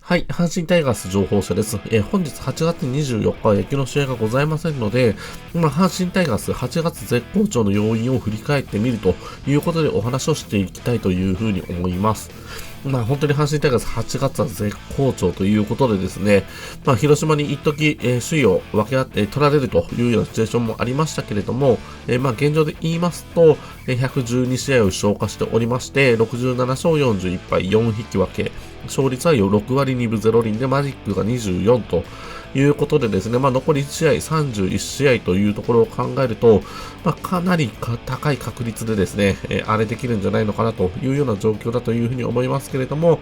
はい、阪神タイガース情報者です。本日8月24日は野球の試合がございませんので、阪神タイガース8月絶好調の要因を振り返ってみるということでお話をしていきたいというふうに思います。本当に阪神タイガース8月は絶好調ということでですね、広島に一時、首位を分け合って取られるというようなシチュエーションもありましたけれども、現状で言いますと、112試合を消化しておりまして、67勝41敗4引き分け、勝率は6割2分0厘でマジックが24ということでですね、残り1試合31試合というところを考えると、かなり高い確率でですね、荒れてきるんじゃないのかなというような状況だというふうに思いますけれども、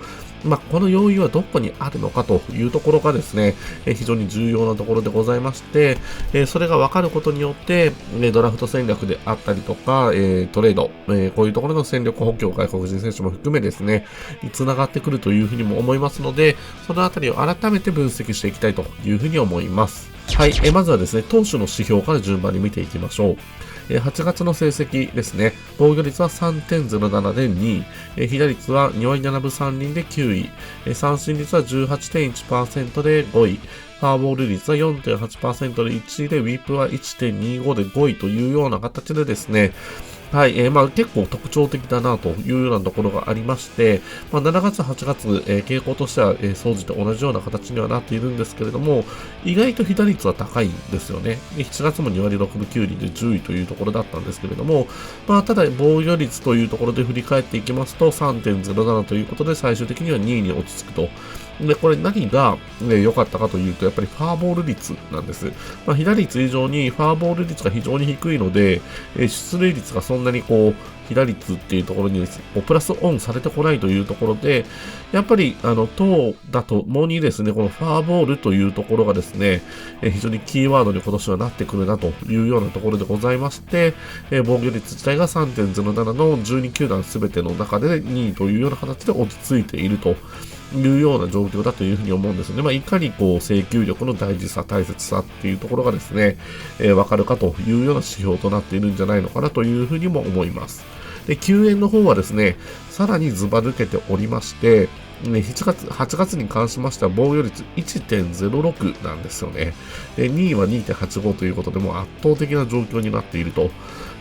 この要因はどこにあるのかというところがですね、非常に重要なところでございまして、それが分かることによって、ドラフト戦略であったりとか、トレード、こういうところの戦力補強、外国人選手も含めですね、につながってくるというふうにも思いますので、そのあたりを改めて分析していきたいというふうに思います。はい、まずはですね、投手の指標から順番に見ていきましょう。8月の成績ですね。防御率は 3.07 で2位、被打率は2割7分3厘で9位、三振率は 18.1% で5位、フォアボール率は 4.8% で1位で、ウィープは 1.25 で5位というような形でですね、はい、結構特徴的だなというようなところがありまして、7月、8月、傾向としては、総じて同じような形にはなっているんですけれども、意外と被打率は高いんですよね。7月も2割6分9厘で10位というところだったんですけれども、ただ防御率というところで振り返っていきますと、3.07 ということで最終的には2位に落ち着くと。で、これ何が良かったかというと、やっぱりフォアボール率なんです。被打率以上にフォアボール率が非常に低いので、出塁率がそんなに被打率っていうところにプラスオンされてこないというところで、やっぱり、投打ともにですね、このフォアボールというところがですね、非常にキーワードに今年はなってくるなというようなところでございまして、防御率自体が 3.07 の12球団すべての中で2位というような形で落ち着いているというような状況だというふうに思うんですね。いかに制球力の大事さ、大切さっていうところがですね、わかるかというような指標となっているんじゃないのかなというふうにも思います。で、救援の方はですね、さらにズバ抜けておりまして、8月に関しましては防御率 1.06 なんですよね。で、2位は 2.85 ということでもう圧倒的な状況になっていると。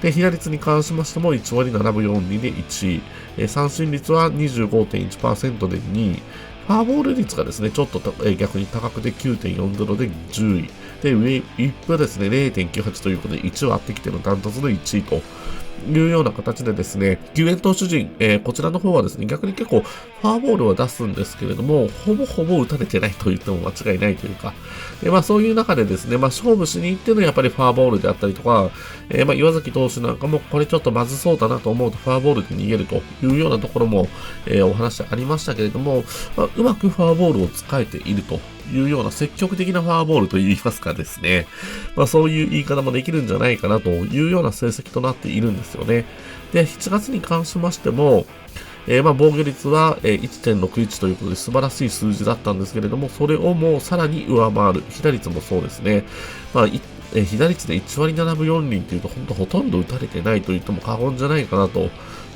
で、被打率に関しましても1割7分4厘で1位。三振率は 25.1% で2位。フォアボール率がですね、ちょっと逆に高くて 9.40 で10位。で、ウィップはですね、0.98 ということで1を割ってきてのダントツの1位と。いうような形でですね、救援投手陣、こちらの方はですね、逆に結構フォアボールは出すんですけれども、ほぼほぼ打たれてないと言っても間違いないというか、そういう中でですね、勝負しに行ってのやっぱりフォアボールであったりとか、岩崎投手なんかもこれちょっとまずそうだなと思うとフォアボールで逃げるというようなところも、お話ありましたけれども、うまくフォアボールを使えているというような積極的なフォアボールといいますかですね、そういう言い方もできるんじゃないかなというような成績となっているんですよね。で、7月に関しましても、防御率は 1.61 ということで素晴らしい数字だったんですけれども、それをもうさらに上回る。被打率もそうですね。被打率で1割7分4厘っていうとほとんど打たれてないと言っても過言じゃないかなと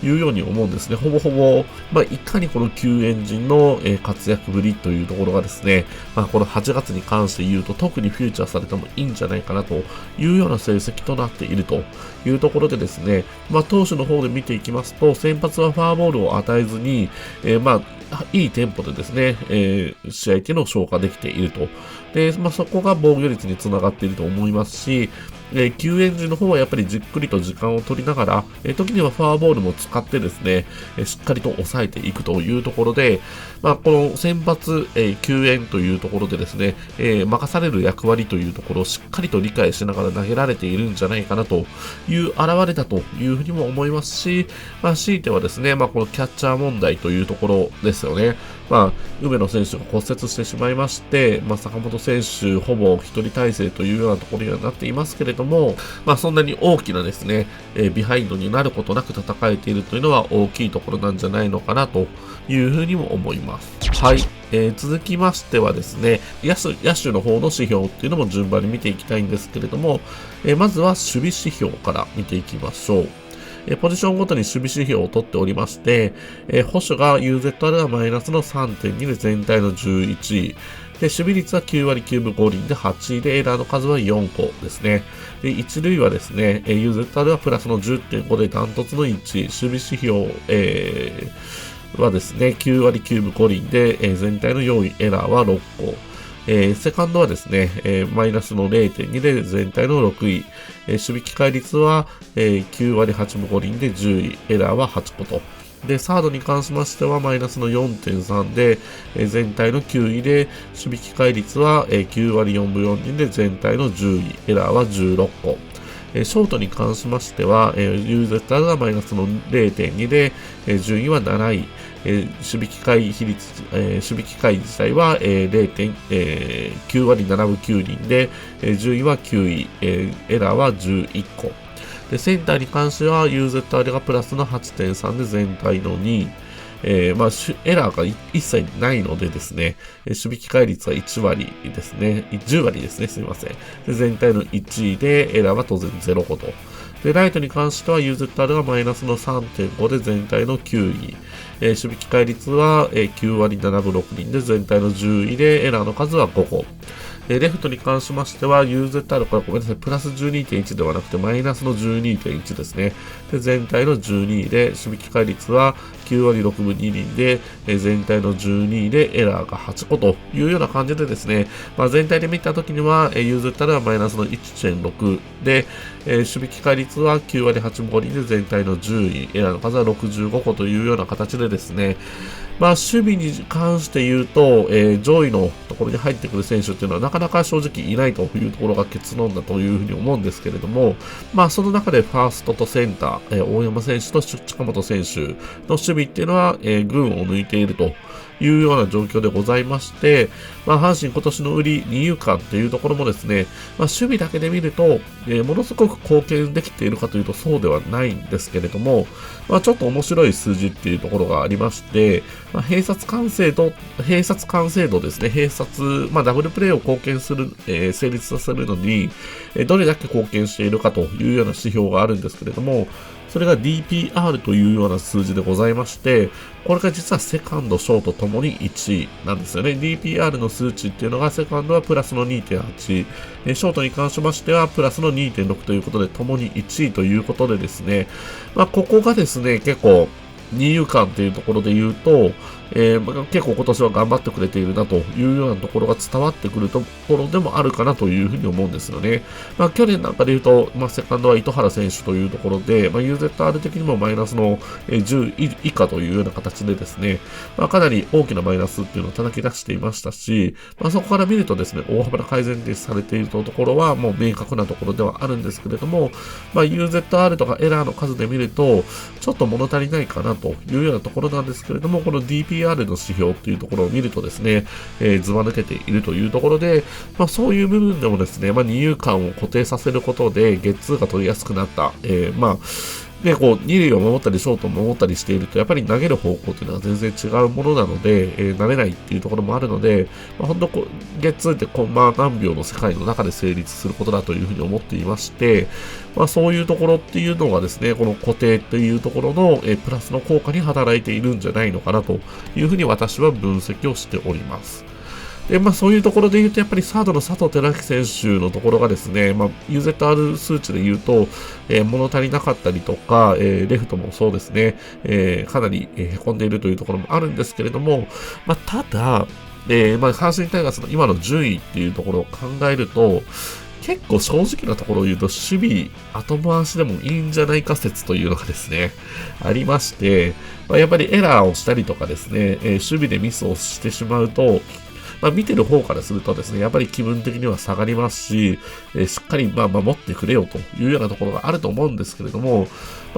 いうように思うんですね。ほぼほぼ、いかにこの救援陣の活躍ぶりというところがですね、この8月に関して言うと特にフューチャーされてもいいんじゃないかなというような成績となっているというところでですね、投手の方で見ていきますと、先発はフォアボールを与えずに、いいテンポでですね、試合っていうのを消化できていると。で、そこが防御率につながっていると思いますし、救援陣の方はやっぱりじっくりと時間を取りながら、時にはフォアボールも使ってですね、しっかりと抑えていくというところで、この選抜、救援というところでですね、任される役割というところをしっかりと理解しながら投げられているんじゃないかなという現れだというふうにも思いますし、強いてはですね、このキャッチャー問題というところですよね。梅野選手が骨折してしまいまして、坂本選手ほぼ一人体制というようなところにはなっていますけれども、そんなに大きなですね、ビハインドになることなく戦えているというのは大きいところなんじゃないのかなというふうにも思います。はい。続きましてはですね、野手の方の指標っていうのも順番に見ていきたいんですけれども、まずは守備指標から見ていきましょう。ポジションごとに守備指標を取っておりまして、保守が UZR はマイナスの 3.2 で全体の11位。で、守備率は9割9分5厘で8位で、エラーの数は4個ですね。で、一塁はですね、UZR はプラスの 10.5 でダントツの1位。守備指標、はですね、9割9分5厘で、全体の4位、エラーは6個。セカンドはですね、マイナスの 0.2 で全体の6位。守備機会率は、9割8分5厘で10位、エラーは8個と。で、サードに関しましてはマイナスの 4.3 で、全体の9位で、守備機会率は、9割4分4厘で全体の10位、エラーは16個。ショートに関しましては、UZR がマイナスの 0.2 で、順位は7位。守備機会比率、守備機会自体は、9割7分9厘で、順位は9位、エラーは11個。で、センターに関しては UZR がプラスの 8.3 で全体の2位。エラーが一切ないのでですね、守備機会率は1割ですね、10割ですね、すみません。で、全体の1位で、エラーは当然0個と。で、ライトに関しては UZR がマイナスの 3.5 で全体の9位。守備機会率は、9割7分6厘で全体の10位で、エラーの数は5個。レフトに関しましては UZR、これごめんなさい、プラス 12.1 ではなくてマイナスの 12.1 ですね。で、全体の12位で、守備機会率は9割6分2厘で、全体の12位でエラーが8個というような感じでですね、全体で見たときには、UZR はマイナスの 1.6 で、守備機会率は9割8分5厘で全体の10位、エラーの数は65個というような形でですね、守備に関して言うと、上位のところに入ってくる選手っていうのはなかなか正直いないというところが結論だというふうに思うんですけれども、その中でファーストとセンター、大山選手と近本選手の守備っていうのは、群を抜いているというような状況でございまして、阪神今年の売り二遊間というところもですね、守備だけで見ると、ものすごく貢献できているかというとそうではないんですけれども、ちょっと面白い数字っていうところがありまして、併殺完成度ですね、ダブルプレーを貢献する、成立させるのに、どれだけ貢献しているかというような指標があるんですけれども、それが DPR というような数字でございまして、これが実はセカンド、ショートともに1位なんですよね。DPR の数値っていうのがセカンドはプラスの 2.8、ショートに関しましてはプラスの 2.6 ということで、ともに1位ということでですね、ここがですね、結構、二遊間というところで言うと、結構今年は頑張ってくれているなというようなところが伝わってくるところでもあるかなというふうに思うんですよね。去年なんかで言うと、セカンドは糸原選手というところで、UZR 的にもマイナスの10以下というような形でですね、かなり大きなマイナスっていうのを叩き出していましたし、そこから見るとですね、大幅な改善でされているところはもう明確なところではあるんですけれども、UZR とかエラーの数で見ると、ちょっと物足りないかなというようなところなんですけれども、この DPR の指標というところを見るとですね、ずば抜けているというところで、そういう部分でもですね、二遊間を固定させることで、ゲッツーが取りやすくなった。二塁を守ったり、ショートを守ったりしていると、やっぱり投げる方向というのは全然違うものなので、慣れないっていうところもあるので、本当ゲッツーって何秒の世界の中で成立することだというふうに思っていまして、そういうところっていうのがですね、この固定というところの、プラスの効果に働いているんじゃないのかなというふうに私は分析をしております。で、そういうところで言うと、やっぱりサードの佐藤輝明選手のところがですね、UZR 数値で言うと、物足りなかったりとか、レフトもそうですね、かなり凹んでいるというところもあるんですけれども、ただ、阪神タイガースの今の順位っていうところを考えると、結構正直なところを言うと、守備後回しでもいいんじゃないか説というのがですね、ありまして、やっぱりエラーをしたりとかですね、守備でミスをしてしまうと、見てる方からするとですね、やっぱり気分的には下がりますし、しっかり守ってくれよというようなところがあると思うんですけれども、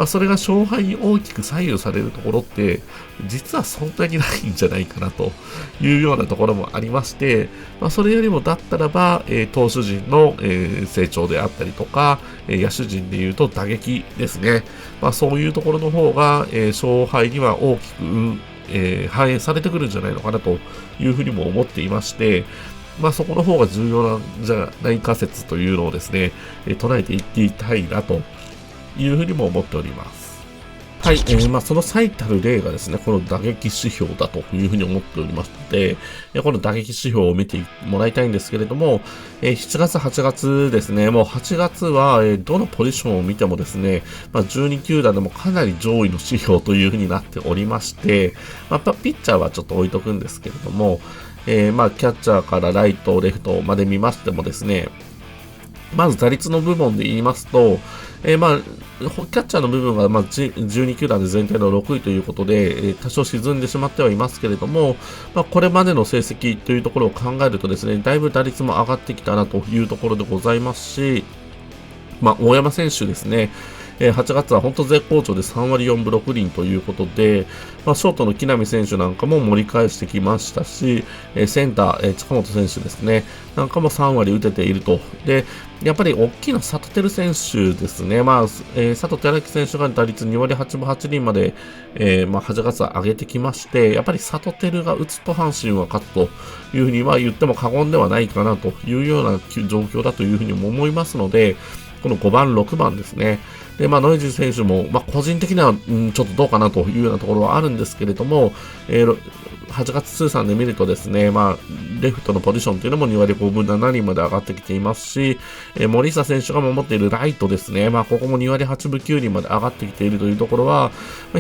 それが勝敗に大きく左右されるところって、実はそんなにないんじゃないかなというようなところもありまして、それよりもだったらば、投手陣の、成長であったりとか、野手陣でいうと打撃ですね。そういうところの方が、勝敗には大きく、反映されてくるんじゃないのかなというふうにも思っていまして、そこの方が重要なんじゃないか説というのをですね、唱えていっていきたいなというふうにも思っております。はい、その最たる例がですね、この打撃指標だというふうに思っておりまして、この打撃指標を見てもらいたいんですけれども、7月、8月ですね、もう8月は、どのポジションを見てもですね、12球団でもかなり上位の指標というふうになっておりまして、ピッチャーはちょっと置いとくんですけれども、キャッチャーからライト、レフトまで見ましてもですね、まず打率の部分で言いますと、キャッチャーの部分が、12球団で全体の6位ということで、多少沈んでしまってはいますけれども、これまでの成績というところを考えるとですね、だいぶ打率も上がってきたなというところでございますし、大山選手ですね、8月は本当絶好調で3割4分6厘ということで、ショートの木浪選手なんかも盛り返してきましたし、センター、近本選手ですね、なんかも3割打てていると。で、やっぱり大きな佐藤輝選手ですね。佐藤輝選手が打率2割8分8厘まで、8月は上げてきまして、やっぱり佐藤輝が打つと阪神は勝つというふうには言っても過言ではないかなというような状況だというふうにも思いますので、この5番、6番ですね。で、ノイジー選手も、個人的には、ちょっとどうかなというようなところはあるんですけれども、8月通算で見るとですね、レフトのポジションというのも2割5分7厘まで上がってきていますし、森下選手が守っているライトですね、ここも2割8分9厘まで上がってきているというところは、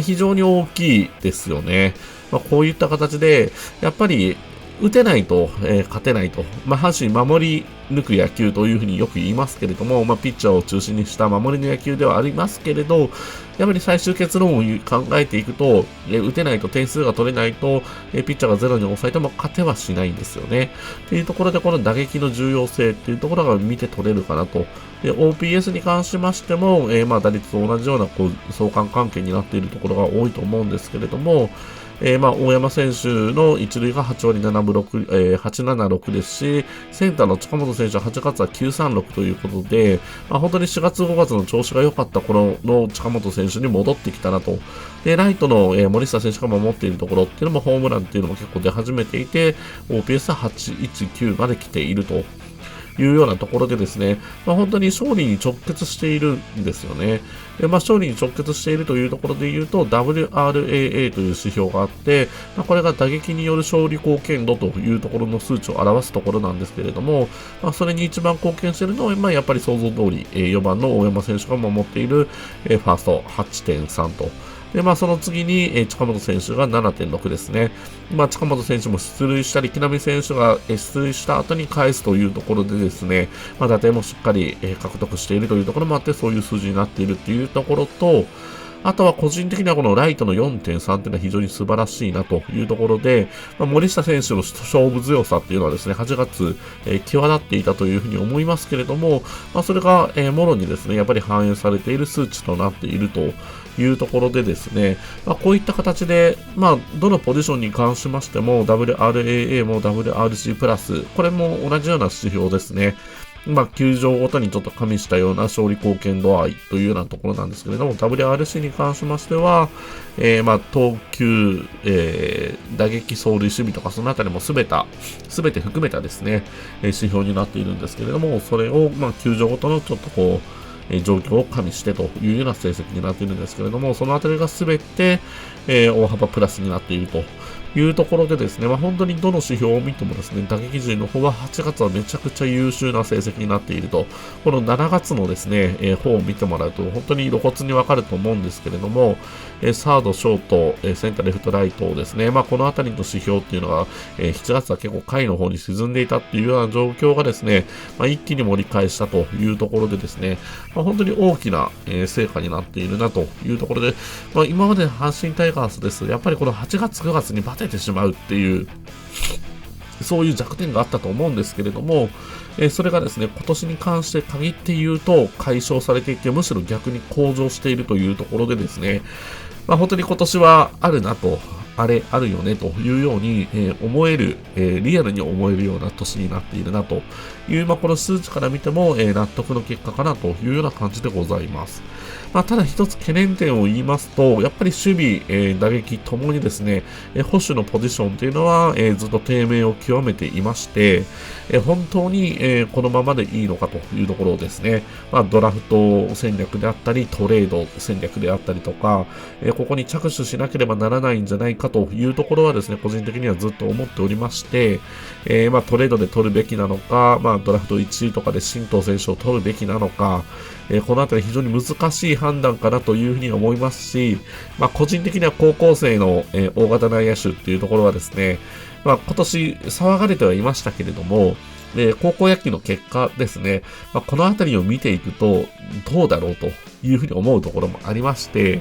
非常に大きいですよね。こういった形で、やっぱり、打てないと、勝てないと。阪神守り抜く野球というふうによく言いますけれども、ピッチャーを中心にした守りの野球ではありますけれど、やっぱり最終結論を考えていくと、打てないと点数が取れないと、ピッチャーがゼロに抑えても勝てはしないんですよね。というところで、この打撃の重要性っていうところが見て取れるかなと。で、OPS に関しましても、打率と同じような相関関係になっているところが多いと思うんですけれども、大山選手の一塁が8割7分6、876ですし、センターの近本選手は8月は936ということで、本当に4月5月の調子が良かった頃の近本選手に戻ってきたなと。で、ライトの、森下選手が守っているところっていうのもホームランっていうのも結構出始めていて、OPS は819まで来ていると。いうようなところでですね、本当に勝利に直結しているんですよね。で、勝利に直結しているというところで言うと、WRAA という指標があって、これが打撃による勝利貢献度というところの数値を表すところなんですけれども、それに一番貢献しているのは、やっぱり想像通り、4番の大山選手が守っている、ファースト 8.3 と。で、その次に、近本選手が 7.6 ですね。近本選手も出塁したり、木浪選手が出塁した後に返すというところでですね、打点もしっかり獲得しているというところもあって、そういう数字になっているというところと、あとは個人的にはこのライトの 4.3 というのは非常に素晴らしいなというところで、森下選手の勝負強さっていうのはですね、8月、際立っていたというふうに思いますけれども、それが、もろにですね、やっぱり反映されている数値となっているというところでですね、こういった形で、どのポジションに関しましても、WRAA も WRC プラス、これも同じような指標ですね。球場ごとにちょっと加味したような勝利貢献度合いというようなところなんですけれども、WRC に関しましては、投球、打撃、走塁、守備とかそのあたりもすべて含めたですね、指標になっているんですけれども、それを、球場ごとのちょっと状況を加味してというような成績になっているんですけれども、そのあたりがすべて、大幅プラスになっているというところでですね、本当にどの指標を見てもですね、打撃陣の方は8月はめちゃくちゃ優秀な成績になっていると、この7月のですね、方を見てもらうと本当に露骨にわかると思うんですけれども、サード、ショート、センター、レフト、ライトをですね、このあたりの指標っていうのが、7月は結構下位の方に沈んでいたっていうような状況がですね、一気に盛り返したというところでですね、本当に大きな、成果になっているなというところで、今までの阪神タイガースです。やっぱりこの8月、9月にバテてしまうっていう、そういう弱点があったと思うんですけれども、それがですね、今年に関して限って言うと解消されていて、むしろ逆に向上しているというところでですね、本当に今年はあるなと、あるよねというように、思える、リアルに思えるような年になっているなという、この数値から見ても、納得の結果かなというような感じでございます。ただ一つ懸念点を言いますと、やっぱり守備、打撃ともにですね、保守のポジションというのは、ずっと低迷を極めていまして、本当に、このままでいいのかというところですね、ドラフト戦略であったり、トレード戦略であったりとか、ここに着手しなければならないんじゃないかというところはですね、個人的にはずっと思っておりまして、トレードで取るべきなのか、ドラフト1位とかで新藤選手を取るべきなのか、このあたり非常に難しい判断かなというふうに思いますし、個人的には高校生の、大型内野手っていうところはですね、今年騒がれてはいましたけれども、高校野球の結果ですね、このあたりを見ていくとどうだろうというふうに思うところもありまして、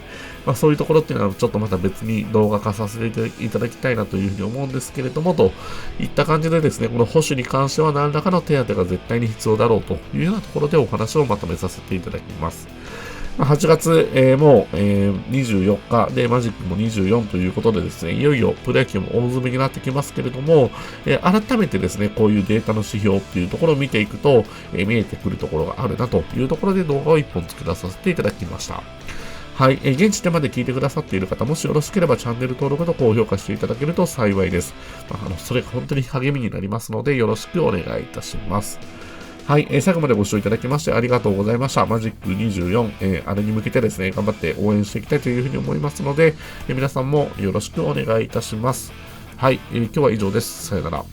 そういうところっていうのはちょっとまた別に動画化させていただきたいなというふうに思うんですけれども、といった感じでですね、この保守に関しては何らかの手当が絶対に必要だろうというようなところでお話をまとめさせていただきます。8月、もう、24日でマジックも24ということでですね、いよいよプロ野球も大詰めになってきますけれども、改めてですね、こういうデータの指標っていうところを見ていくと、見えてくるところがあるなというところで動画を1本作らさせていただきました。はい、現時点まで聞いてくださっている方、もしよろしければチャンネル登録と高評価していただけると幸いです。それが本当に励みになりますので、よろしくお願いいたします。はい、最後までご視聴いただきましてありがとうございました。マジック24、あれに向けてですね、頑張って応援していきたいというふうに思いますので、皆さんもよろしくお願いいたします。はい、今日は以上です。さよなら。